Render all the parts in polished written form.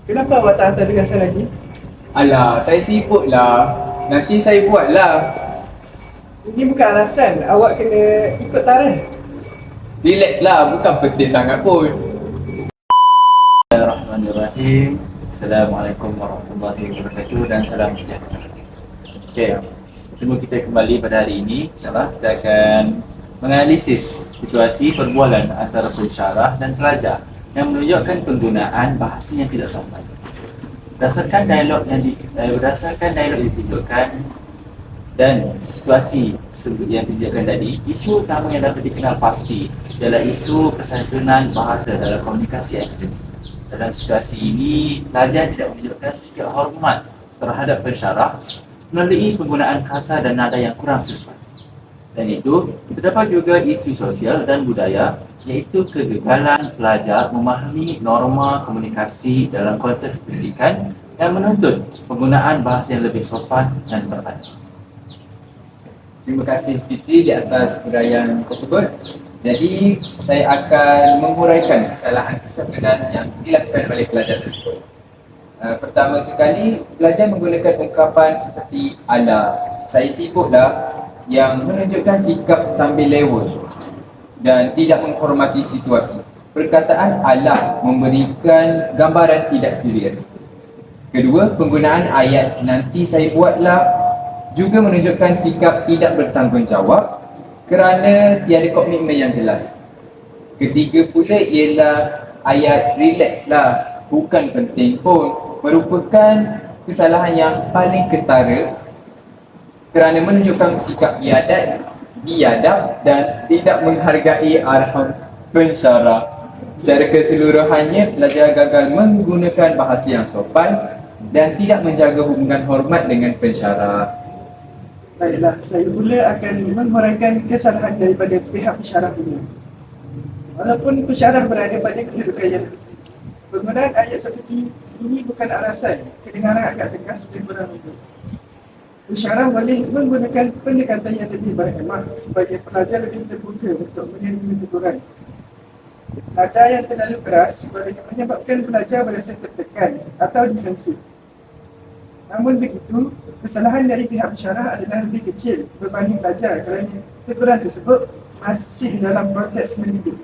Kenapa awak tak hantar tugasan lagi? Alah, saya sibuk lah. Nanti saya buat lah. Ini bukan alasan. Awak kena ikut tarikh. Relax lah, bukan penting sangat pun. Bismillahirrahmanirrahim. Assalamualaikum warahmatullahi wabarakatuh dan salam sejahtera. Okay, bertemu kita kembali pada hari ini. InsyaAllah kita akan menganalisis situasi perbualan antara pensyarah dan pelajar yang menunjukkan penggunaan bahasa yang tidak sopan. Berdasarkan dialog yang ditunjukkan dan situasi yang ditunjukkan tadi, isu utama yang dapat dikenal pasti adalah isu kesantunan bahasa dalam komunikasi akademik. Dalam situasi ini, pelajar tidak menunjukkan sikap hormat terhadap pensyarah melalui penggunaan kata dan nada yang kurang sesuai. Selain itu, terdapat juga isu sosial dan budaya, iaitu kegagalan pelajar memahami norma komunikasi dalam konteks pendidikan yang menuntut penggunaan bahasa yang lebih sopan dan beradab. Terima kasih Fitri di atas huraian tersebut. Jadi, saya akan menguraikan kesalahan-kesalahan yang dilakukan oleh pelajar tersebut. Pertama sekali, pelajar menggunakan ungkapan seperti "alah, saya sibuklah", yang menunjukkan sikap sambil lewa dan tidak menghormati situasi. Perkataan "alah" memberikan gambaran tidak serius. Kedua, penggunaan ayat "nanti saya buatlah" juga menunjukkan sikap tidak bertanggungjawab kerana tiada komitmen yang jelas. Ketiga pula ialah ayat "relax lah, bukan penting pun", merupakan kesalahan yang paling ketara kerana menunjukkan sikap biadab dan tidak menghargai arahan pensyarah. Secara keseluruhannya, pelajar gagal menggunakan bahasa yang sopan dan tidak menjaga hubungan hormat dengan pensyarah. Baiklah, saya pula akan menguraikan kesalahan daripada pihak pensyarah ini. Walaupun pensyarah berada pada kedudukan yang tinggi, penggunaan ayat seperti ini bukan alasan kedengaran agak tegas dan kurang itu. Pensyarah boleh menggunakan pendekatan yang lebih berhemah supaya pelajar lebih terbuka untuk menerima teguran. Nada yang terlalu keras boleh menyebabkan pelajar berasa tertekan atau defensif. Namun begitu, kesalahan dari pihak pensyarah adalah lebih kecil berbanding pelajar kerana teguran tersebut masih dalam konteks mendidik.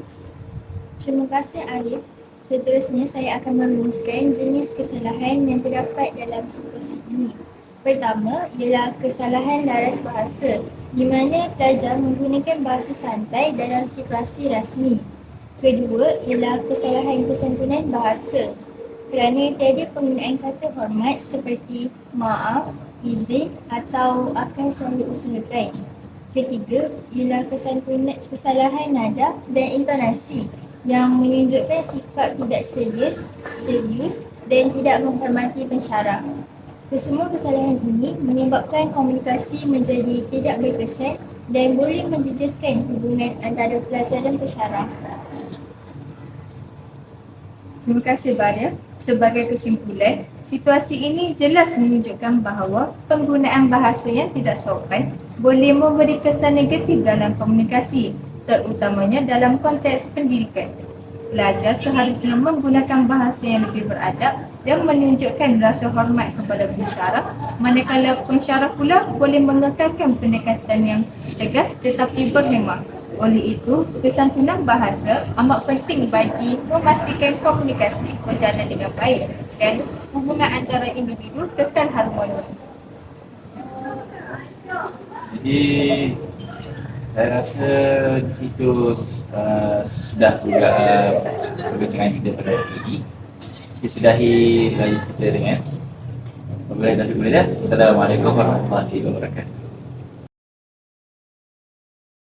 Terima kasih Arif. Seterusnya saya akan merumuskan jenis kesalahan yang terdapat dalam situasi ini. Pertama ialah kesalahan laras bahasa, di mana pelajar menggunakan bahasa santai dalam situasi rasmi. Kedua ialah kesalahan kesantunan bahasa, kerana tiada penggunaan kata hormat seperti maaf, izin atau akan saya usahakan. Ketiga ialah kesalahan nada dan intonasi yang menunjukkan sikap tidak serius dan tidak menghormati pensyarah. Kesemua kesalahan ini menyebabkan komunikasi menjadi tidak berkesan dan boleh menjejaskan hubungan antara pelajar dan pensyarah. Terima kasih Baria. Sebagai kesimpulan, situasi ini jelas menunjukkan bahawa penggunaan bahasa yang tidak sopan boleh memberi kesan negatif dalam komunikasi, terutamanya dalam konteks pendidikan. Pelajar seharusnya menggunakan bahasa yang lebih beradab dan menunjukkan rasa hormat kepada pensyarah, manakala pensyarah pula boleh mengekalkan pendekatan yang tegas tetapi berhemah. Oleh itu, kesantunan bahasa amat penting bagi memastikan komunikasi berjalan dengan baik dan hubungan antara individu kekal harmoni. Jadi, saya rasa di situ sudah juga perbincangan kita pada hari ini. Kita sudahi lagi kita dengan Assalamualaikum warahmatullahi wabarakatuh.